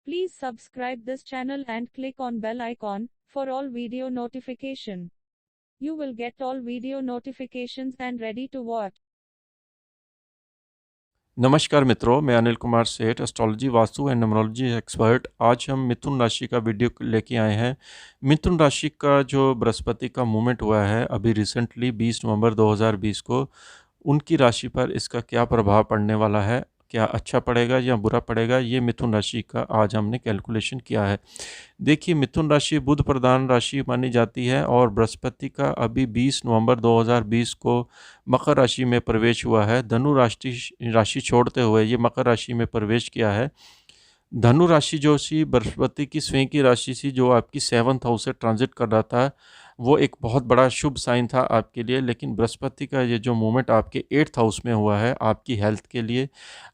Please subscribe this channel and click on bell icon for all video notification. You will get all video notifications and ready to watch. नमस्कार मित्रों, मैं अनिल कुमार सेठ, astrology, vastu and numerology expert. आज हम मिथुन राशि का video लेके आए हैं। मिथुन राशि का जो बृहस्पति का मूवमेंट हुआ है अभी रिसेंटली 20 नवंबर 2020 को, उनकी राशि पर इसका क्या प्रभाव पड़ने वाला है, क्या अच्छा पड़ेगा या बुरा पड़ेगा, ये मिथुन राशि का आज हमने कैलकुलेशन किया है। देखिए, मिथुन राशि बुध प्रधान राशि मानी जाती है और बृहस्पति का अभी 20 नवंबर 2020 को मकर राशि में प्रवेश हुआ है। धनु राशि छोड़ते हुए ये मकर राशि में प्रवेश किया है। धनु राशि जो सी बृहस्पति की स्वयं की राशि सी, जो आपकी 7th हाउस से ट्रांजिट कर रहा था, वो एक बहुत बड़ा शुभ साइन था आपके लिए। लेकिन बृहस्पति का ये जो मूवमेंट आपके 8th हाउस में हुआ है, आपकी हेल्थ के लिए,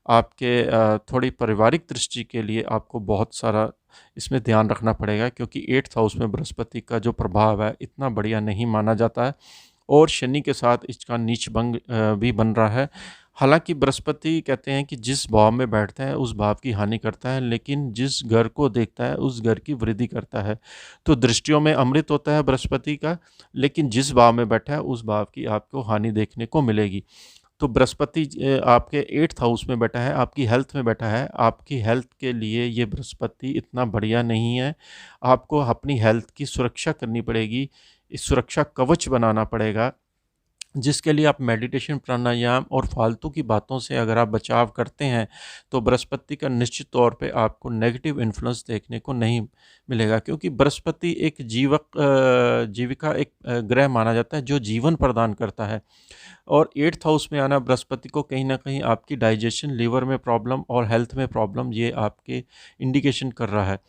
आपके थोड़ी पारिवारिक दृष्टि के लिए आपको बहुत सारा इसमें ध्यान रखना पड़ेगा, क्योंकि 8th हाउस में बृहस्पति का जो प्रभाव है इतना बढ़िया नहीं माना जाता है और शनि के साथ इसका नीच भंग भी बन रहा है। हालांकि बृहस्पति कहते हैं कि जिस भाव में बैठता है उस भाव की हानि करता है, लेकिन जिस घर को देखता है उस घर की वृद्धि करता है। तो दृष्टियों में अमृत होता है बृहस्पति का, लेकिन जिस भाव में बैठा है उस भाव की आपको हानि देखने को मिलेगी। तो बृहस्पति आपके 8th हाउस में बैठा है, आपकी हेल्थ में बैठा है। आपकी हेल्थ के लिए ये बृहस्पति इतना बढ़िया नहीं है। आपको अपनी हेल्थ की सुरक्षा करनी पड़ेगी, इस सुरक्षा कवच बनाना पड़ेगा, जिसके लिए आप मेडिटेशन, प्राणायाम और फालतू की बातों से अगर आप बचाव करते हैं तो बृहस्पति का निश्चित तौर पे आपको नेगेटिव इन्फ्लुएंस देखने को नहीं मिलेगा। क्योंकि बृहस्पति एक जीविका एक ग्रह माना जाता है जो जीवन प्रदान करता है। और 8th हाउस में आना बृहस्पति को कहीं ना कहीं आपकी डाइजेशन, लीवर में प्रॉब्लम और हेल्थ में प्रॉब्लम, ये आपके इंडिकेशन कर रहा है।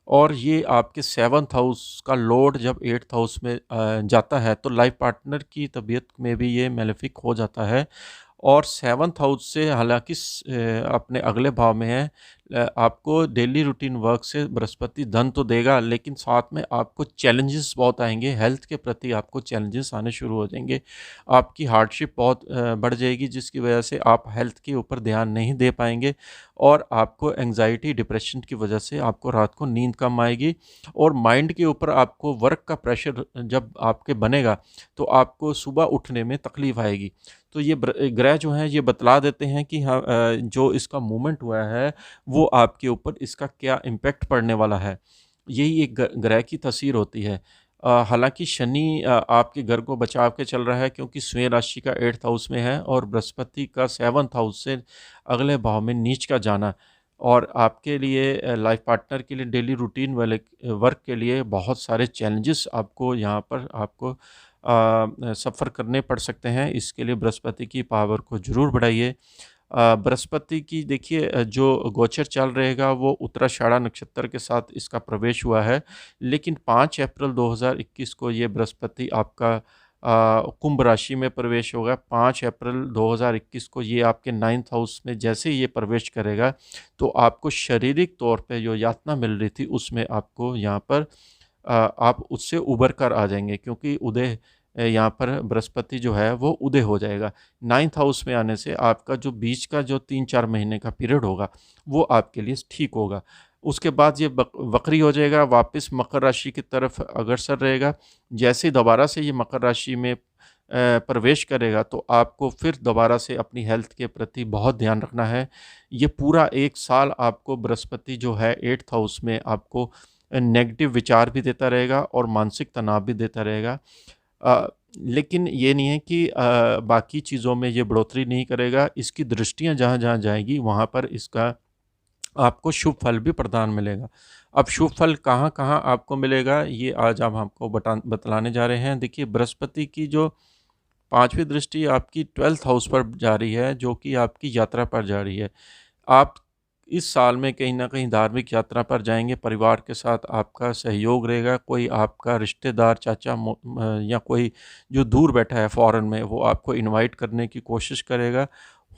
और ये आपके 7th हाउस का लॉर्ड जब 8th हाउस में जाता है तो लाइफ पार्टनर की तबीयत में भी ये मेलेफिक हो जाता है। और 7th हाउस से हालांकि अपने अगले भाव में है, आपको डेली रूटीन वर्क से बृहस्पति धन तो देगा, लेकिन साथ में आपको चैलेंजेस बहुत आएंगे। हेल्थ के प्रति आपको चैलेंजेस आने शुरू हो जाएंगे, आपकी हार्डशिप बहुत बढ़ जाएगी, जिसकी वजह से आप हेल्थ के ऊपर ध्यान नहीं दे पाएंगे और आपको एंजाइटी, डिप्रेशन की वजह से आपको रात को नींद कम आएगी और माइंड के ऊपर आपको वर्क का प्रेशर जब आपके बनेगा तो आपको सुबह उठने में तकलीफ आएगी। तो ये ग्रह जो हैं ये बतला देते हैं कि हाँ, जो इसका मूवमेंट हुआ है वो आपके ऊपर इसका क्या इम्पैक्ट पड़ने वाला है। यही एक ग्रह की तस्वीर होती है। हालांकि शनि आपके घर को बचाव के चल रहा है, क्योंकि स्वयं राशि का 8th हाउस में है और बृहस्पति का 7th हाउस से अगले भाव में नीच का जाना, और आपके लिए लाइफ पार्टनर के लिए डेली रूटीन वाले वर्क के लिए बहुत सारे चैलेंजेस आपको यहाँ पर आपको सफ़र करने पड़ सकते हैं। इसके लिए बृहस्पति की पावर को ज़रूर बढ़ाइए। बृहस्पति की देखिए जो गोचर चल रहेगा वो उत्तराषाढ़ा नक्षत्र के साथ इसका प्रवेश हुआ है, लेकिन 5 अप्रैल 2021 को ये बृहस्पति आपका कुंभ राशि में प्रवेश होगा। 5 अप्रैल 2021 को ये आपके 9th हाउस में जैसे ये प्रवेश करेगा तो आपको शारीरिक तौर पे जो यातना मिल रही थी उसमें आपको यहाँ पर आप उससे उबर कर आ जाएंगे, क्योंकि उदय यहाँ पर बृहस्पति जो है वो उदय हो जाएगा। 9th हाउस में आने से आपका जो बीच का जो 3-4 महीने का पीरियड होगा वो आपके लिए ठीक होगा। उसके बाद ये वक्री हो जाएगा, वापस मकर राशि की तरफ अग्रसर रहेगा। जैसे ही दोबारा से ये मकर राशि में प्रवेश करेगा तो आपको फिर दोबारा से अपनी हेल्थ के प्रति बहुत ध्यान रखना है। ये पूरा 1 साल आपको बृहस्पति जो है 8th हाउस में आपको नेगेटिव विचार भी देता रहेगा और मानसिक तनाव भी देता रहेगा। लेकिन ये नहीं है कि बाकी चीज़ों में ये बढ़ोतरी नहीं करेगा। इसकी दृष्टियाँ जहाँ-जहाँ जाएगी वहाँ पर इसका आपको शुभ फल भी प्रदान मिलेगा। अब शुभ फल कहाँ-कहाँ आपको मिलेगा, ये आज हम आपको बतलाने जा रहे हैं। देखिए, बृहस्पति की जो 5वीं दृष्टि आपकी 12th हाउस पर जा रही है, जो कि आपकी यात्रा पर जा रही है। आप इस साल में कहीं न कहीं धार्मिक यात्रा पर जाएँगे, परिवार के साथ आपका सहयोग रहेगा। कोई आपका रिश्तेदार, चाचा या कोई जो दूर बैठा है फ़ॉरेन में, वो आपको इनवाइट करने की कोशिश करेगा।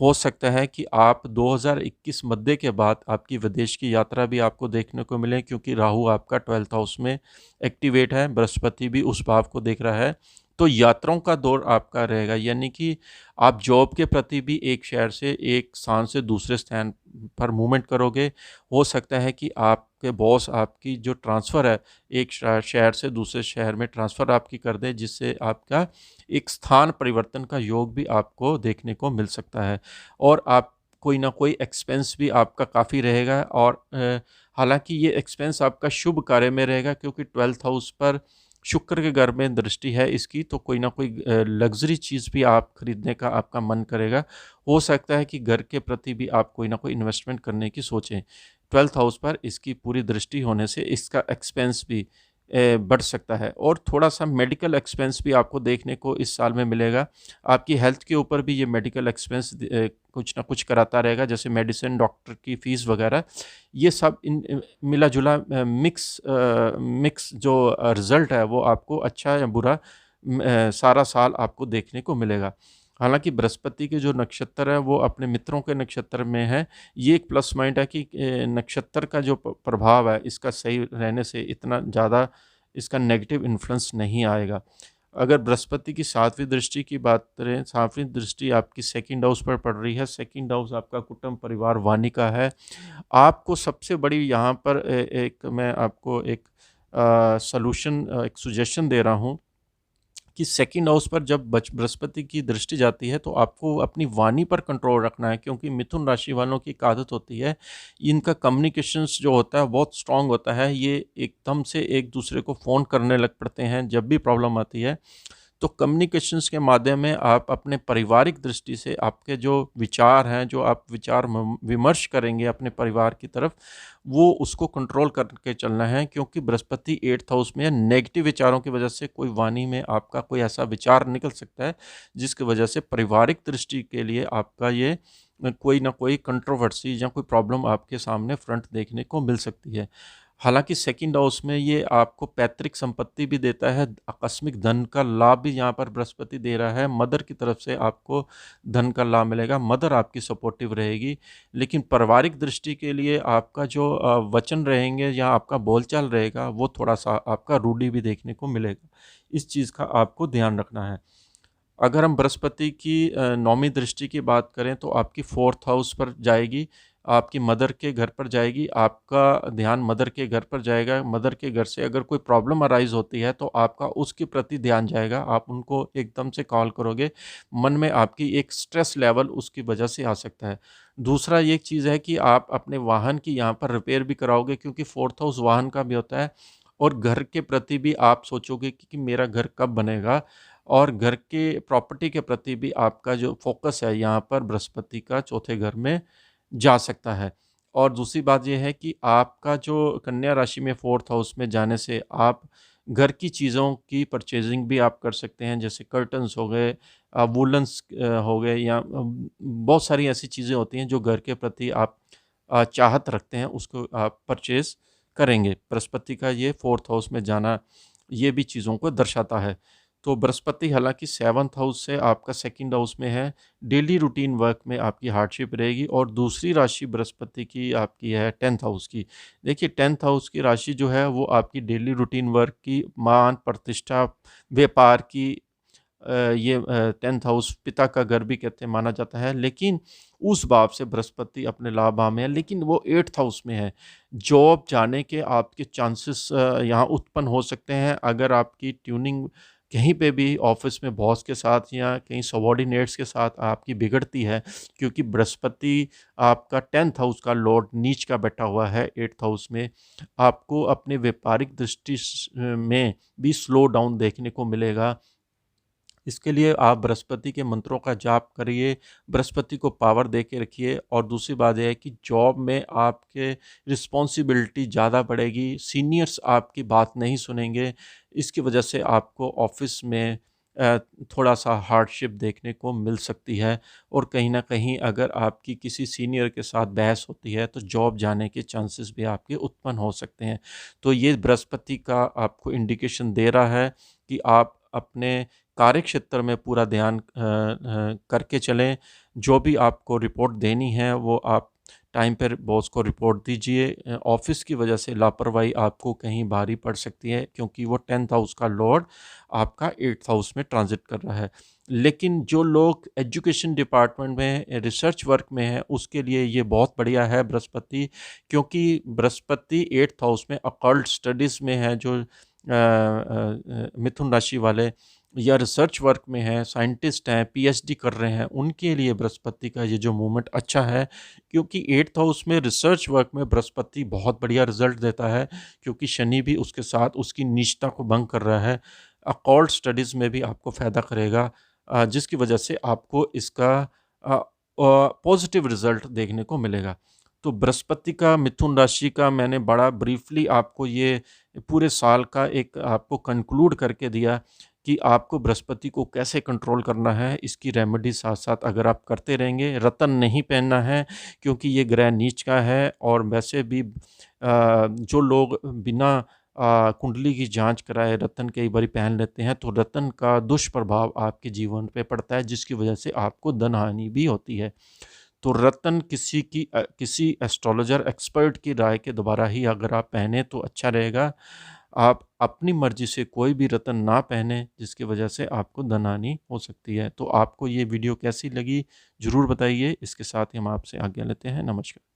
हो सकता है कि आप 2021 मध्य के बाद आपकी विदेश की यात्रा भी आपको देखने को मिले, क्योंकि राहु आपका 12th हाउस में एक्टिवेट है, बृहस्पति भी उस भाव को देख रहा है। तो यात्राओं का दौर आपका रहेगा, यानी कि आप जॉब के प्रति भी एक शहर से एक स्थान से दूसरे स्थान पर मूवमेंट करोगे। हो सकता है कि आपके बॉस आपकी जो ट्रांसफ़र है एक शहर से दूसरे शहर में ट्रांसफ़र आपकी कर दें, जिससे आपका एक स्थान परिवर्तन का योग भी आपको देखने को मिल सकता है। और आप कोई ना कोई एक्सपेंस भी आपका काफ़ी रहेगा, और हालांकि ये एक्सपेंस आपका शुभ कार्य में रहेगा, क्योंकि 12th हाउस पर शुक्र के घर में दृष्टि है इसकी, तो कोई ना कोई लग्जरी चीज़ भी आप खरीदने का आपका मन करेगा। हो सकता है कि घर के प्रति भी आप कोई ना कोई इन्वेस्टमेंट करने की सोचें। 12th हाउस पर इसकी पूरी दृष्टि होने से इसका एक्सपेंस भी बढ़ सकता है, और थोड़ा-सा मेडिकल एक्सपेंस भी आपको देखने को इस साल में मिलेगा। आपकी हेल्थ के ऊपर भी ये मेडिकल एक्सपेंस कुछ ना कुछ कराता रहेगा, जैसे मेडिसिन, डॉक्टर की फ़ीस वगैरह। ये सब मिला-जुला मिक्स जो रिज़ल्ट है वो आपको अच्छा या बुरा सारा साल आपको देखने को मिलेगा। हालाँकि बृहस्पति के जो नक्षत्र है वो अपने मित्रों के नक्षत्र में है। ये एक प्लस पॉइंट है कि नक्षत्र का जो प्रभाव है इसका सही रहने से इतना ज़्यादा इसका नेगेटिव इन्फ्लुएंस नहीं आएगा। अगर बृहस्पति की 7वीं दृष्टि की बात करें, 7वीं दृष्टि आपकी सेकंड हाउस पर पड़ रही है। सेकंड हाउस आपका कुटुंब, परिवार, वाणी का है। आपको सबसे बड़ी यहाँ पर एक मैं आपको एक सॉल्यूशन एक सजेशन दे रहा हूँ कि सेकंड हाउस पर जब बृहस्पति की दृष्टि जाती है तो आपको अपनी वाणी पर कंट्रोल रखना है, क्योंकि मिथुन राशि वालों की एक आदत होती है, इनका कम्युनिकेशंस जो होता है बहुत स्ट्रांग होता है। ये एकदम से एक दूसरे को फ़ोन करने लग पड़ते हैं जब भी प्रॉब्लम आती है। तो कम्युनिकेशंस के माध्यम में आप अपने पारिवारिक दृष्टि से आपके जो विचार हैं, जो आप विचार विमर्श करेंगे अपने परिवार की तरफ, वो उसको कंट्रोल करके चलना है, क्योंकि बृहस्पति 8th हाउस में है। नेगेटिव विचारों की वजह से कोई वाणी में आपका कोई ऐसा विचार निकल सकता है जिसकी वजह से पारिवारिक दृष्टि के लिए आपका ये कोई ना कोई कंट्रोवर्सी या कोई प्रॉब्लम आपके सामने फ्रंट देखने को मिल सकती है। हालाँकि सेकंड हाउस में ये आपको पैतृक संपत्ति भी देता है, आकस्मिक धन का लाभ भी यहाँ पर बृहस्पति दे रहा है। मदर की तरफ से आपको धन का लाभ मिलेगा, मदर आपकी सपोर्टिव रहेगी। लेकिन पारिवारिक दृष्टि के लिए आपका जो वचन रहेंगे या आपका बोलचाल रहेगा, वो थोड़ा-सा आपका रूढ़ी भी देखने को मिलेगा। इस चीज़ का आपको ध्यान रखना है। अगर हम बृहस्पति की 9वीं दृष्टि की बात करें तो आपकी 4th हाउस पर जाएगी, आपकी मदर के घर पर जाएगी, आपका ध्यान मदर के घर पर जाएगा। मदर के घर से अगर कोई प्रॉब्लम अराइज़ होती है तो आपका उसके प्रति ध्यान जाएगा, आप उनको एकदम से कॉल करोगे, मन में आपकी एक स्ट्रेस लेवल उसकी वजह से आ सकता है। दूसरा ये एक चीज़ है कि आप अपने वाहन की यहाँ पर रिपेयर भी कराओगे, क्योंकि 4th हाउस वाहन का भी होता है, और घर के प्रति भी आप सोचोगे कि मेरा घर कब बनेगा, और घर के प्रॉपर्टी के प्रति भी आपका जो फ़ोकस है यहाँ पर बृहस्पति का चौथे घर में जा सकता है। और दूसरी बात ये है कि आपका जो कन्या राशि में 4th हाउस में जाने से आप घर की चीज़ों की परचेज़िंग भी आप कर सकते हैं, जैसे कर्टन्स हो गए, वूलन्स हो गए, या बहुत सारी ऐसी चीज़ें होती हैं जो घर के प्रति आप चाहत रखते हैं, उसको आप परचेज़ करेंगे। बृहस्पति का ये 4th हाउस में जाना ये भी चीज़ों को दर्शाता है। तो बृहस्पति हालाँकि 7th हाउस से आपका सेकंड हाउस में है, डेली रूटीन वर्क में आपकी हार्डशिप रहेगी। और दूसरी राशि बृहस्पति की आपकी है 10th हाउस की। देखिए 10th हाउस की राशि जो है वो आपकी डेली रूटीन वर्क की, मान प्रतिष्ठा, व्यापार की, ये 10th हाउस पिता का घर भी कहते हैं, माना जाता है। लेकिन उस भाव से बृहस्पति अपने लाभ भाव में है, लेकिन वो 8th हाउस में है। जॉब जाने के आपके चांसेस यहाँ उत्पन्न हो सकते हैं, अगर आपकी ट्यूनिंग कहीं पे भी ऑफिस में बॉस के साथ या कहीं सबॉर्डिनेट्स के साथ आपकी बिगड़ती है, क्योंकि बृहस्पति आपका 10th हाउस का लॉर्ड नीच का बैठा हुआ है 8th हाउस में। आपको अपने व्यापारिक दृष्टि में भी स्लो डाउन देखने को मिलेगा। इसके लिए आप बृहस्पति के मंत्रों का जाप करिए, बृहस्पति को पावर दे के रखिए। और दूसरी बात यह है कि जॉब में आपके रिस्पॉन्सिबिलिटी ज़्यादा बढ़ेगी, सीनियर्स आपकी बात नहीं सुनेंगे, इसकी वजह से आपको ऑफिस में थोड़ा-सा हार्डशिप देखने को मिल सकती है। और कहीं न कहीं अगर आपकी किसी सीनियर के साथ बहस होती है, तो जॉब जाने के चांसेस भी आपके उत्पन्न हो सकते हैं। तो ये बृहस्पति का आपको इंडिकेशन दे रहा है कि आप अपने कार्यक्षेत्र में पूरा ध्यान करके चलें। जो भी आपको रिपोर्ट देनी है वो आप टाइम पर बॉस को रिपोर्ट दीजिए। ऑफिस की वजह से लापरवाही आपको कहीं भारी पड़ सकती है, क्योंकि वो 10th हाउस का लॉर्ड आपका 8th हाउस में ट्रांजिट कर रहा है। लेकिन जो लोग एजुकेशन डिपार्टमेंट में, रिसर्च वर्क में हैं, उसके लिए ये बहुत बढ़िया है बृहस्पति, क्योंकि बृहस्पति 8th हाउस में अकल्ट स्टडीज़ में है। जो मिथुन राशि वाले या रिसर्च वर्क में हैं, साइंटिस्ट हैं, पीएचडी कर रहे हैं, उनके लिए बृहस्पति का ये जो मूवमेंट अच्छा है, क्योंकि 8th हाउस में रिसर्च वर्क में बृहस्पति बहुत बढ़िया रिजल्ट देता है, क्योंकि शनि भी उसके साथ उसकी नीचता को भंग कर रहा है। अकॉल्ट स्टडीज़ में भी आपको फ़ायदा करेगा, जिसकी वजह से आपको इसका पॉजिटिव रिजल्ट देखने को मिलेगा। तो बृहस्पति का मिथुन राशि का मैंने बड़ा ब्रीफली आपको ये पूरे साल का एक आपको कंक्लूड करके दिया कि आपको बृहस्पति को कैसे कंट्रोल करना है। इसकी रेमेडी साथ साथ अगर आप करते रहेंगे, रतन नहीं पहनना है क्योंकि ये ग्रह नीच का है। और वैसे भी जो लोग बिना कुंडली की जांच कराए रतन कई बार पहन लेते हैं, तो रतन का दुष्प्रभाव आपके जीवन पे पड़ता है, जिसकी वजह से आपको धन हानि भी होती है। तो रतन किसी एस्ट्रोलॉजर एक्सपर्ट की राय के द्वारा ही अगर आप पहने तो अच्छा रहेगा। आप अपनी मर्जी से कोई भी रतन ना पहने, जिसकी वजह से आपको धन हानि हो सकती है। तो आपको ये वीडियो कैसी लगी ज़रूर बताइए। इसके साथ ही हम आपसे आज्ञा लेते हैं। नमस्कार।